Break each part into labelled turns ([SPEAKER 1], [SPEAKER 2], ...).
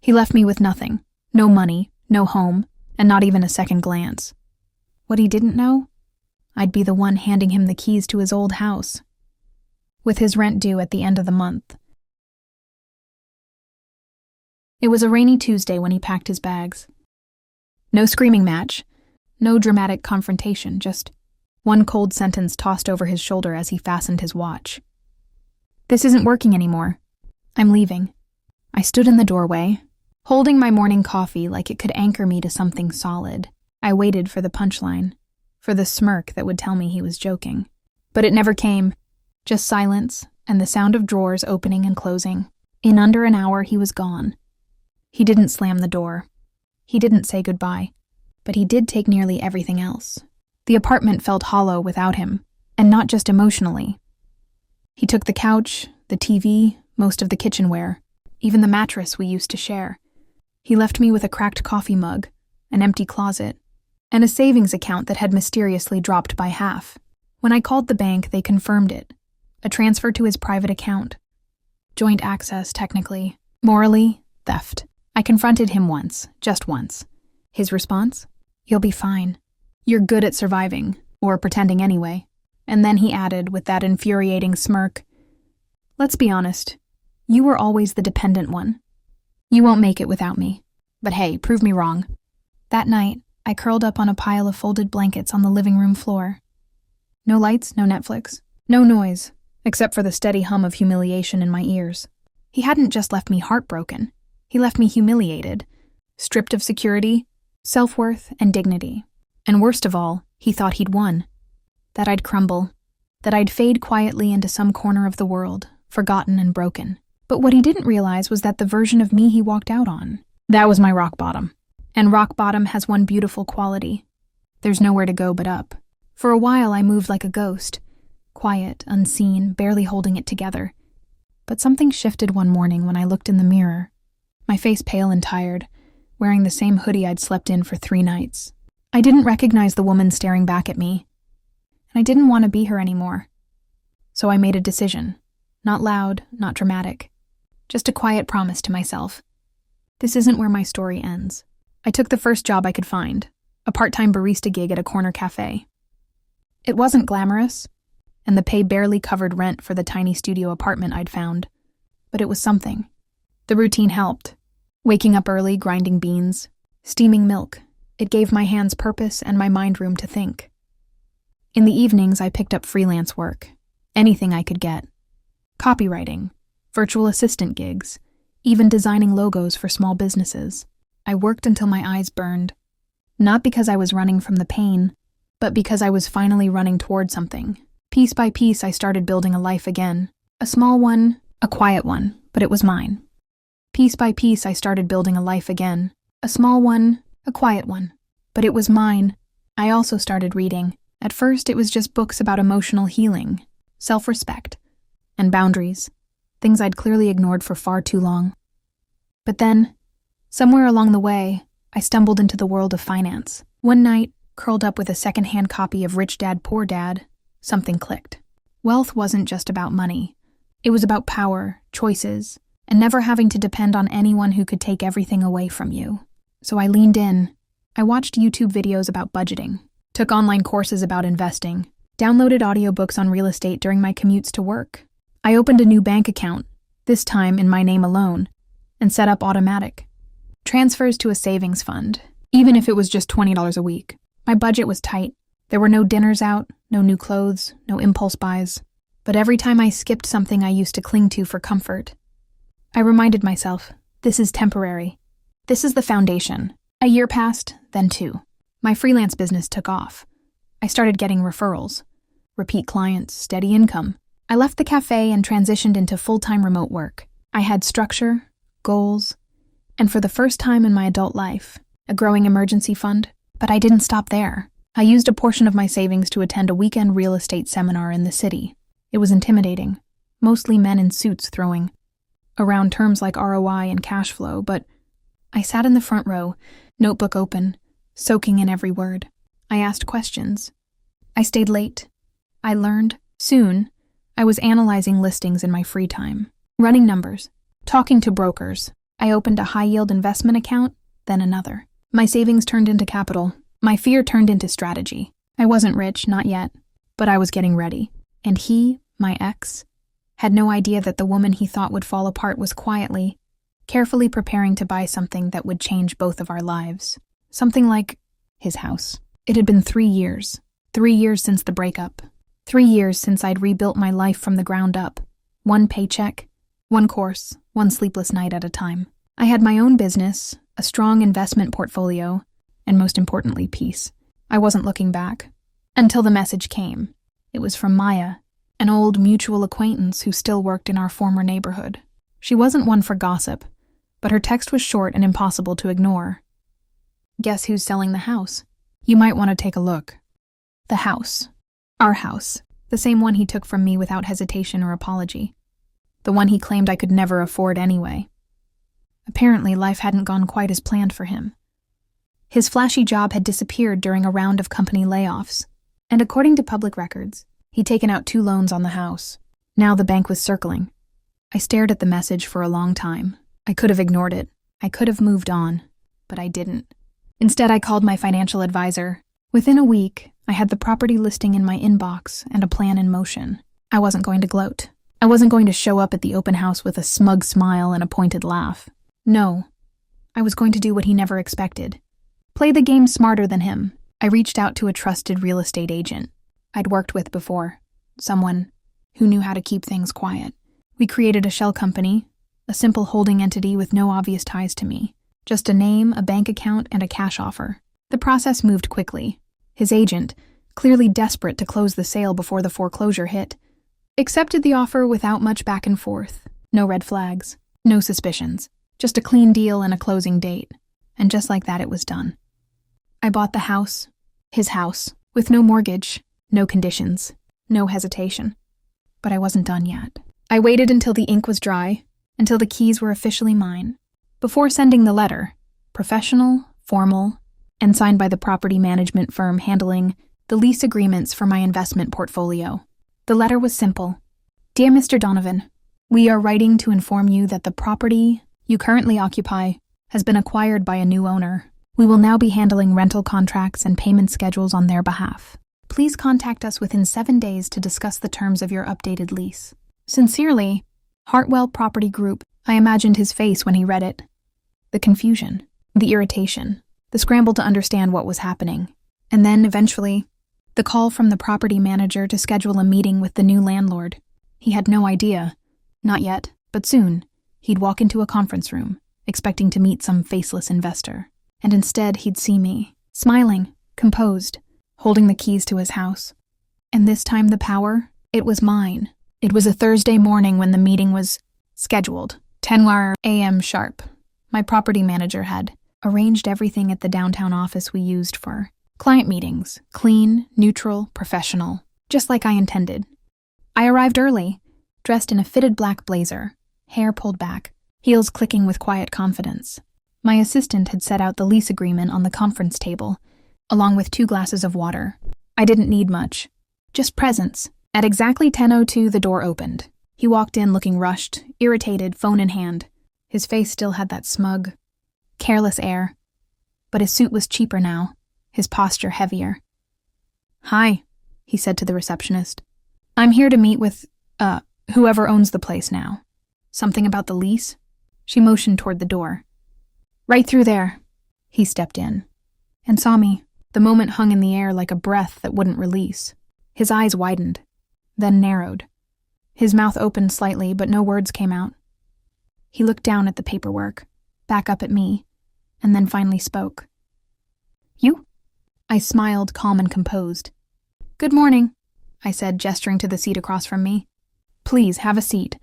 [SPEAKER 1] He left me with nothing. No money, no home, and not even a second glance. What he didn't know? I'd be the one handing him the keys to his old house, with his rent due at the end of the month. It was a rainy Tuesday when he packed his bags. No screaming match, no dramatic confrontation, just one cold sentence tossed over his shoulder as he fastened his watch. "This isn't working anymore. I'm leaving." I stood in the doorway, holding my morning coffee like it could anchor me to something solid. I waited for the punchline, for the smirk that would tell me he was joking. But it never came, just silence and the sound of drawers opening and closing. In under an hour, he was gone. He didn't slam the door. He didn't say goodbye, but he did take nearly everything else. The apartment felt hollow without him, and not just emotionally. He took the couch, the TV, most of the kitchenware, even the mattress we used to share. He left me with a cracked coffee mug, an empty closet, and a savings account that had mysteriously dropped by half. When I called the bank, they confirmed it. A transfer to his private account. Joint access, technically. Morally, theft. I confronted him once, just once. His response? "You'll be fine. You're good at surviving, or pretending anyway." And then he added, with that infuriating smirk, "Let's be honest. You were always the dependent one. You won't make it without me. But hey, prove me wrong." That night, I curled up on a pile of folded blankets on the living room floor. No lights, no Netflix, no noise, except for the steady hum of humiliation in my ears. He hadn't just left me heartbroken. He left me humiliated, stripped of security, self-worth, and dignity. And worst of all, he thought he'd won. That I'd crumble. That I'd fade quietly into some corner of the world, forgotten and broken. But what he didn't realize was that the version of me he walked out on, that was my rock bottom. And rock bottom has one beautiful quality. There's nowhere to go but up. For a while I moved like a ghost, quiet, unseen, barely holding it together. But something shifted one morning when I looked in the mirror, my face pale and tired, wearing the same hoodie I'd slept in for 3 nights. I didn't recognize the woman staring back at me, and I didn't want to be her anymore. So I made a decision. Not loud, not dramatic. Just a quiet promise to myself. This isn't where my story ends. I took the first job I could find, a part-time barista gig at a corner cafe. It wasn't glamorous, and the pay barely covered rent for the tiny studio apartment I'd found, but it was something. The routine helped. Waking up early, grinding beans, steaming milk. It gave my hands purpose and my mind room to think. In the evenings, I picked up freelance work, anything I could get. Copywriting, virtual assistant gigs, even designing logos for small businesses. I worked until my eyes burned, not because I was running from the pain, but because I was finally running toward something. Piece by piece, I started building a life again. A small one, a quiet one, but it was mine. Piece by piece, I started building a life again. A small one, a quiet one, but it was mine. I also started reading. At first, it was just books about emotional healing, self-respect, and boundaries, things I'd clearly ignored for far too long. But then, somewhere along the way, I stumbled into the world of finance. One night, curled up with a secondhand copy of Rich Dad, Poor Dad, something clicked. Wealth wasn't just about money. It was about power, choices, and never having to depend on anyone who could take everything away from you. So I leaned in. I watched YouTube videos about budgeting, took online courses about investing, downloaded audiobooks on real estate during my commutes to work. I opened a new bank account, this time in my name alone, and set up automatic transfers to a savings fund, even if it was just $20 a week. My budget was tight. There were no dinners out, no new clothes, no impulse buys. But every time I skipped something I used to cling to for comfort, I reminded myself, this is temporary. This is the foundation. A year passed, then 2. My freelance business took off. I started getting referrals, repeat clients, steady income. I left the cafe and transitioned into full-time remote work. I had structure, goals, and for the first time in my adult life, a growing emergency fund. But I didn't stop there. I used a portion of my savings to attend a weekend real estate seminar in the city. It was intimidating, mostly men in suits throwing around terms like ROI and cash flow, but I sat in the front row, notebook open, soaking in every word. I asked questions. I stayed late. I learned. Soon, I was analyzing listings in my free time, running numbers, talking to brokers, I opened a high-yield investment account, then another. My savings turned into capital. My fear turned into strategy. I wasn't rich, not yet, but I was getting ready. And he, my ex, had no idea that the woman he thought would fall apart was quietly, carefully preparing to buy something that would change both of our lives. Something like his house. It had been 3 years. 3 years since the breakup. 3 years since I'd rebuilt my life from the ground up. One paycheck, one course, one sleepless night at a time. I had my own business, a strong investment portfolio, and most importantly, peace. I wasn't looking back. Until the message came. It was from Maya, an old mutual acquaintance who still worked in our former neighborhood. She wasn't one for gossip, but her text was short and impossible to ignore. Guess who's selling the house? You might want to take a look. The house. Our house. The same one he took from me without hesitation or apology. The one he claimed I could never afford anyway. Apparently, life hadn't gone quite as planned for him. His flashy job had disappeared during a round of company layoffs, and according to public records, he'd taken out 2 loans on the house. Now the bank was circling. I stared at the message for a long time. I could have ignored it. I could have moved on, but I didn't. Instead, I called my financial advisor. Within a week, I had the property listing in my inbox and a plan in motion. I wasn't going to gloat. I wasn't going to show up at the open house with a smug smile and a pointed laugh. No, I was going to do what he never expected. Play the game smarter than him. I reached out to a trusted real estate agent I'd worked with before, someone who knew how to keep things quiet. We created a shell company, a simple holding entity with no obvious ties to me. Just a name, a bank account, and a cash offer. The process moved quickly. His agent, clearly desperate to close the sale before the foreclosure hit, accepted the offer without much back and forth. No red flags, no suspicions, just a clean deal and a closing date. And just like that, it was done. I bought the house, his house, with no mortgage, no conditions, no hesitation. But I wasn't done yet. I waited until the ink was dry, until the keys were officially mine. Before sending the letter, professional, formal, and signed by the property management firm handling the lease agreements for my investment portfolio. The letter was simple. Dear Mr. Donovan, we are writing to inform you that the property you currently occupy has been acquired by a new owner. We will now be handling rental contracts and payment schedules on their behalf. Please contact us within 7 days to discuss the terms of your updated lease. Sincerely, Hartwell Property Group. I imagined his face when he read it. The confusion, the irritation, the scramble to understand what was happening. And then, eventually, the call from the property manager to schedule a meeting with the new landlord. He had no idea, not yet, but soon, he'd walk into a conference room, expecting to meet some faceless investor. And instead, he'd see me, smiling, composed, holding the keys to his house. And this time the power, it was mine. It was a Thursday morning when the meeting was scheduled, 10 a.m. sharp. My property manager had arranged everything at the downtown office we used for client meetings, clean, neutral, professional, just like I intended. I arrived early, dressed in a fitted black blazer, hair pulled back, heels clicking with quiet confidence. My assistant had set out the lease agreement on the conference table, along with 2 glasses of water. I didn't need much, just presence. At exactly 10:02, the door opened. He walked in looking rushed, irritated, phone in hand. His face still had that smug, careless air, but his suit was cheaper now, his posture heavier. Hi, he said to the receptionist. I'm here to meet with, whoever owns the place now. Something about the lease? She motioned toward the door. Right through there. He stepped in and saw me. The moment hung in the air like a breath that wouldn't release. His eyes widened, then narrowed. His mouth opened slightly, but no words came out. He looked down at the paperwork, back up at me, and then finally spoke. You? I smiled, calm and composed. Good morning, I said, gesturing to the seat across from me. Please, have a seat.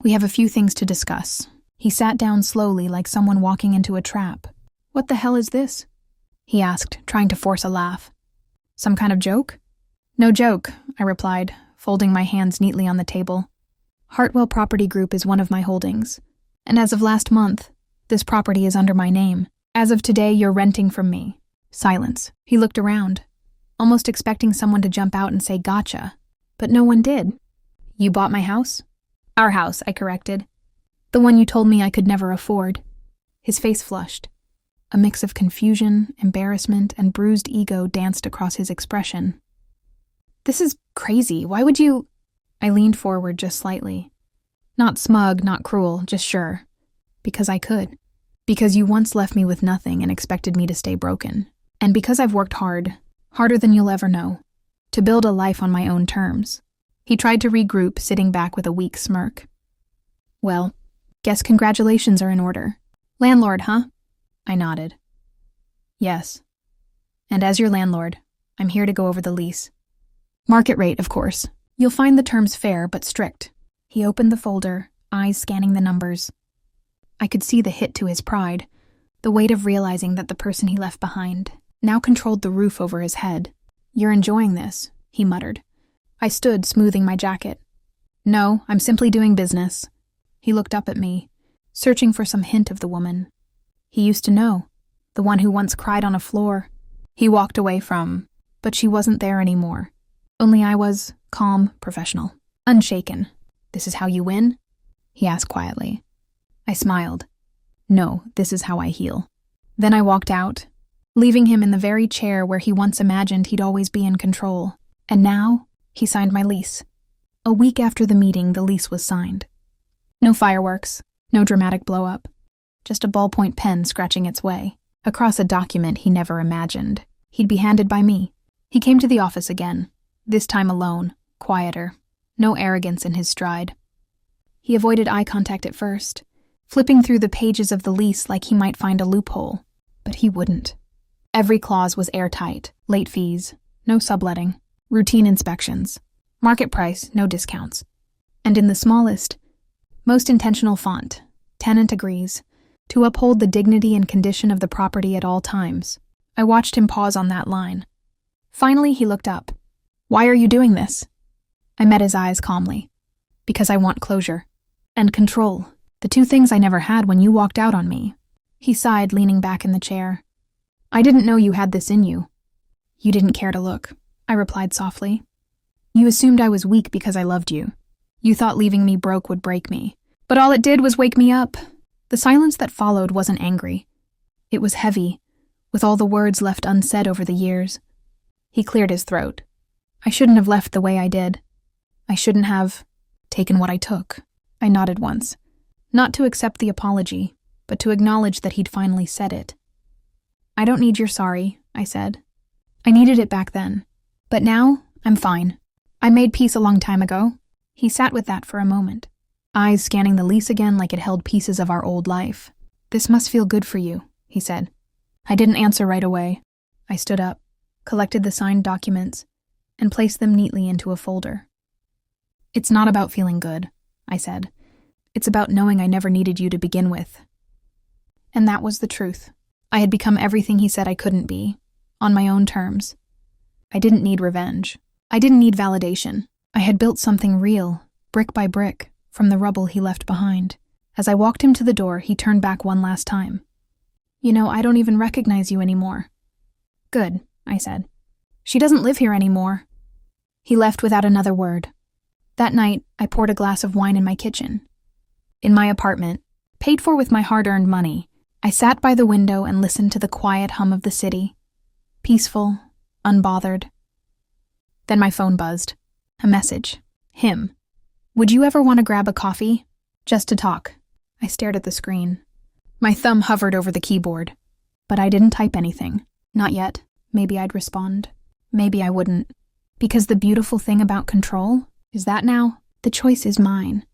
[SPEAKER 1] We have a few things to discuss. He sat down slowly, like someone walking into a trap. What the hell is this? He asked, trying to force a laugh. Some kind of joke? No joke, I replied, folding my hands neatly on the table. Hartwell Property Group is one of my holdings, and as of last month, this property is under my name. As of today, you're renting from me. Silence. He looked around, almost expecting someone to jump out and say gotcha, but no one did. You bought my house? Our house, I corrected. The one you told me I could never afford. His face flushed. A mix of confusion, embarrassment, and bruised ego danced across his expression. "This is crazy. Why would you—" I leaned forward just slightly. Not smug, not cruel, just sure. Because I could. Because you once left me with nothing and expected me to stay broken. And because I've worked hard, harder than you'll ever know, to build a life on my own terms. He tried to regroup, sitting back with a weak smirk. "Well, guess congratulations are in order. Landlord, huh?" I nodded. "Yes. And as your landlord, I'm here to go over the lease. Market rate, of course. You'll find the terms fair but strict." He opened the folder, eyes scanning the numbers. I could see the hit to his pride, the weight of realizing that the person he left behind now controlled the roof over his head. "You're enjoying this," he muttered. I stood, smoothing my jacket. "No, I'm simply doing business." He looked up at me, searching for some hint of the woman he used to know, the one who once cried on a floor he walked away from, but she wasn't there anymore. Only I was calm, professional, unshaken. "This is how you win?" he asked quietly. I smiled. "No, this is how I heal." Then I walked out, leaving him in the very chair where he once imagined he'd always be in control. And now, he signed my lease. A week after the meeting, the lease was signed. No fireworks, no dramatic blow-up, just a ballpoint pen scratching its way across a document he never imagined he'd be handed by me. He came to the office again, this time alone, quieter, no arrogance in his stride. He avoided eye contact at first, flipping through the pages of the lease like he might find a loophole, but he wouldn't. Every clause was airtight: late fees, no subletting, routine inspections, market price, no discounts. And in the smallest, most intentional font, tenant agrees to uphold the dignity and condition of the property at all times. I watched him pause on that line. Finally, he looked up. "Why are you doing this?" I met his eyes calmly. "Because I want closure. And control. The two things I never had when you walked out on me." He sighed, leaning back in the chair. "I didn't know you had this in you." "You didn't care to look," I replied softly. "You assumed I was weak because I loved you. You thought leaving me broke would break me. But all it did was wake me up." The silence that followed wasn't angry. It was heavy, with all the words left unsaid over the years. He cleared his throat. "I shouldn't have left the way I did. I shouldn't have taken what I took." I nodded once, not to accept the apology, but to acknowledge that he'd finally said it. "I don't need your sorry," I said. "I needed it back then. But now, I'm fine. I made peace a long time ago." He sat with that for a moment, eyes scanning the lease again like it held pieces of our old life. "This must feel good for you," he said. I didn't answer right away. I stood up, collected the signed documents, and placed them neatly into a folder. "It's not about feeling good," I said. "It's about knowing I never needed you to begin with." And that was the truth. I had become everything he said I couldn't be, on my own terms. I didn't need revenge. I didn't need validation. I had built something real, brick by brick, from the rubble he left behind. As I walked him to the door, he turned back one last time. "You know, I don't even recognize you anymore." "Good," I said. "She doesn't live here anymore." He left without another word. That night, I poured a glass of wine in my kitchen. In my apartment, paid for with my hard-earned money, I sat by the window and listened to the quiet hum of the city. Peaceful, unbothered. Then my phone buzzed. A message. Him. "Would you ever want to grab a coffee? Just to talk." I stared at the screen. My thumb hovered over the keyboard. But I didn't type anything. Not yet. Maybe I'd respond. Maybe I wouldn't. Because the beautiful thing about control is that now, the choice is mine.